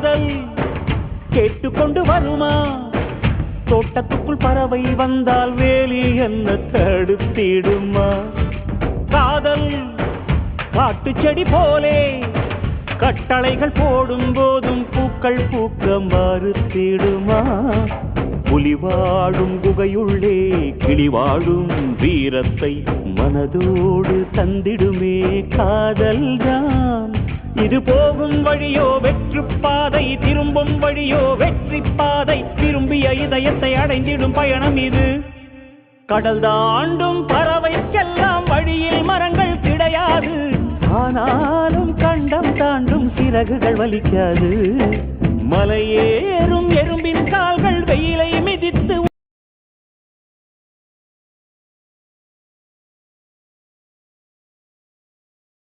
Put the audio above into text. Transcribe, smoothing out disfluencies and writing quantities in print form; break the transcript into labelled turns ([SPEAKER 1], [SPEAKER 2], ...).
[SPEAKER 1] காதல் கேட்டுக்கொண்டு வருமா? தோட்டத்துக்குள் பறவை வந்தால் வேலி என்ன தடுத்திடுமா? காதல் காட்டு செடி போலே கட்டளைகள் போடும் போதும் பூக்கள் பூக்க மறுத்திடுமா? புலி வாழும் குகையுள்ளே கிளி வாழும் வீரத்தை மனதோடு தந்திடுமே காதல்தான். இது போகும் வழியோ வெற்று பாதை, திரும்பும் வழியோ வெற்றி பாதை, திரும்பிய இதயத்தை அடைந்திடும் பயணம் இது. கடல் தாண்டும் பறவைக்கெல்லாம் வழியில் மரங்கள் கிடையாது, ஆனாலும் கண்டம் தாண்டும் சிறகுகள் வலிக்காது. மலையேறும் எறும்பின் கால்கள் வெயிலை மிதித்து